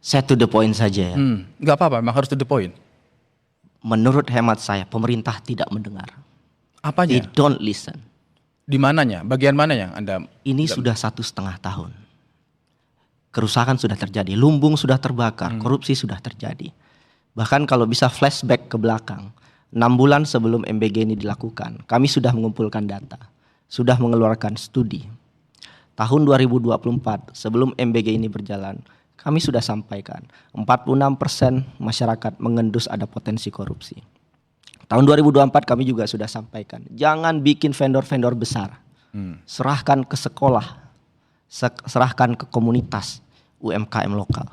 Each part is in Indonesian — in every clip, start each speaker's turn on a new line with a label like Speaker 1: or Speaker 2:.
Speaker 1: Saya to the point saja ya.
Speaker 2: Nggak apa-apa, memang harus to the point.
Speaker 1: Menurut hemat saya, pemerintah tidak mendengar. They
Speaker 2: Apanya?
Speaker 1: don't listen.
Speaker 2: Di mananya? Bagian mana yang Anda?
Speaker 1: Ini sudah 1,5 tahun. Kerusakan sudah terjadi, lumbung sudah terbakar, korupsi sudah terjadi. Bahkan kalau bisa flashback ke belakang, 6 bulan sebelum MBG ini dilakukan, kami sudah mengumpulkan data, sudah mengeluarkan studi. Tahun 2024 sebelum MBG ini berjalan, kami sudah sampaikan 46% masyarakat mengendus ada potensi korupsi. Tahun 2024 kami juga sudah sampaikan, jangan bikin vendor-vendor besar. Serahkan ke sekolah, serahkan ke komunitas UMKM lokal.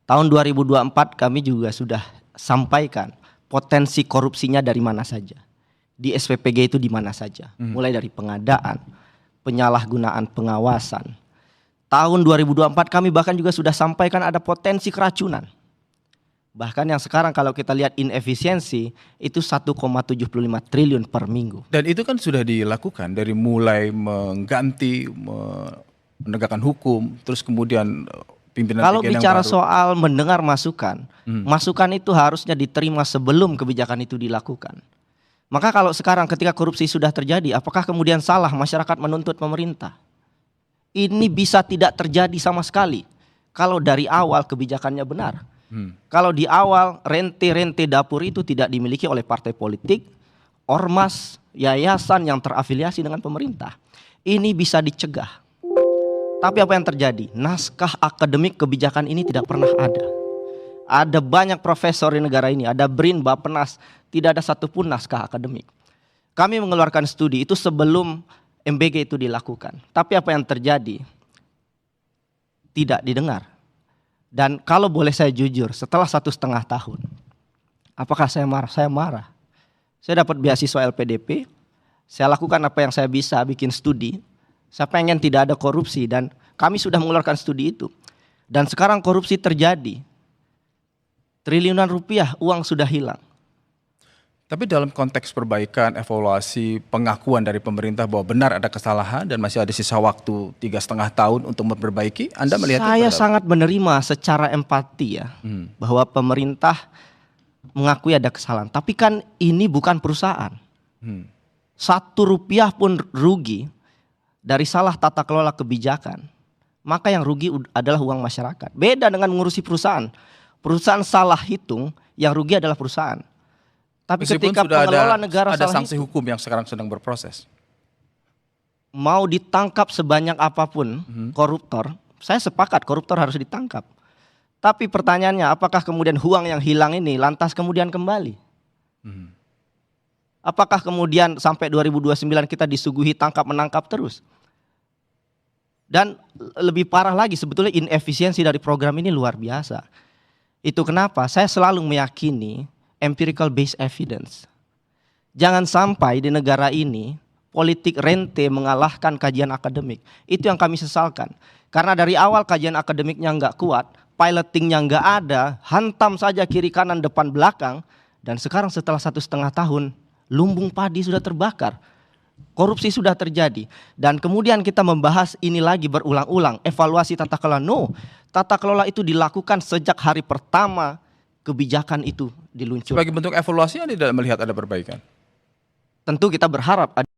Speaker 1: Tahun 2024 kami juga sudah sampaikan potensi korupsinya dari mana saja. Di SPPG itu di mana saja. Mulai dari pengadaan, penyalahgunaan pengawasan. Tahun 2024 kami bahkan juga sudah sampaikan ada potensi keracunan. Bahkan yang sekarang kalau kita lihat inefisiensi itu 1,75 triliun per minggu.
Speaker 2: Dan itu kan sudah dilakukan dari mulai mengganti, menegakkan hukum, terus kemudian pimpinan
Speaker 1: Kalau
Speaker 2: yang
Speaker 1: bicara
Speaker 2: baru.
Speaker 1: soal mendengar masukan, masukan itu harusnya diterima sebelum kebijakan itu dilakukan. Maka kalau sekarang ketika korupsi sudah terjadi, apakah kemudian salah masyarakat menuntut pemerintah? Ini bisa tidak terjadi sama sekali kalau dari awal kebijakannya benar. Kalau di awal rente-rente dapur itu tidak dimiliki oleh partai politik, ormas, yayasan yang terafiliasi dengan pemerintah. Ini bisa dicegah. Tapi apa yang terjadi? Naskah akademik kebijakan ini tidak pernah ada. Ada banyak profesor di negara ini, ada BRIN, Bappenas, tidak ada satupun naskah akademik. Kami mengeluarkan studi itu sebelum MBG itu dilakukan. Tapi apa yang terjadi? Tidak didengar. Dan kalau boleh saya jujur, setelah 1,5 tahun, apakah saya marah? Saya marah. Saya dapat beasiswa LPDP, saya lakukan apa yang saya bisa, bikin studi. Saya pengen tidak ada korupsi dan kami sudah mengeluarkan studi itu. Dan sekarang korupsi terjadi. Triliunan rupiah uang sudah hilang.
Speaker 2: Tapi dalam konteks perbaikan, evaluasi, pengakuan dari pemerintah bahwa benar ada kesalahan dan masih ada sisa waktu 3,5 tahun untuk memperbaiki, Anda melihat
Speaker 1: Saya sangat menerima secara empati ya, bahwa pemerintah mengakui ada kesalahan. Tapi kan ini bukan perusahaan. 1 rupiah pun rugi dari salah tata kelola kebijakan, maka yang rugi adalah uang masyarakat. Beda dengan mengurusi perusahaan. Perusahaan salah hitung, yang rugi adalah perusahaan. Tapi
Speaker 2: meskipun
Speaker 1: ketika
Speaker 2: sudah
Speaker 1: pengelola negara
Speaker 2: ada
Speaker 1: salah
Speaker 2: sanksi hukum yang sekarang sedang berproses.
Speaker 1: mau ditangkap sebanyak apapun koruptor, saya sepakat koruptor harus ditangkap. Tapi pertanyaannya, apakah kemudian uang yang hilang ini lantas kemudian kembali? Apakah kemudian sampai 2029 kita disuguhi tangkap menangkap terus? Dan lebih parah lagi sebetulnya inefisiensi dari program ini luar biasa. Itu kenapa saya selalu meyakini empirical based evidence. Jangan sampai di negara ini politik rente mengalahkan kajian akademik. Itu yang kami sesalkan. Karena dari awal kajian akademiknya nggak kuat, pilotingnya nggak ada, hantam saja kiri kanan depan belakang, dan sekarang setelah 1,5 tahun, lumbung padi sudah terbakar. Korupsi sudah terjadi. Dan kemudian kita membahas ini lagi berulang-ulang, evaluasi tata kelola. No, tata kelola itu dilakukan sejak hari pertama kebijakan itu diluncurkan.
Speaker 2: Sebagai bentuk evaluasi, Anda tidak melihat ada perbaikan?
Speaker 1: Tentu kita berharap ada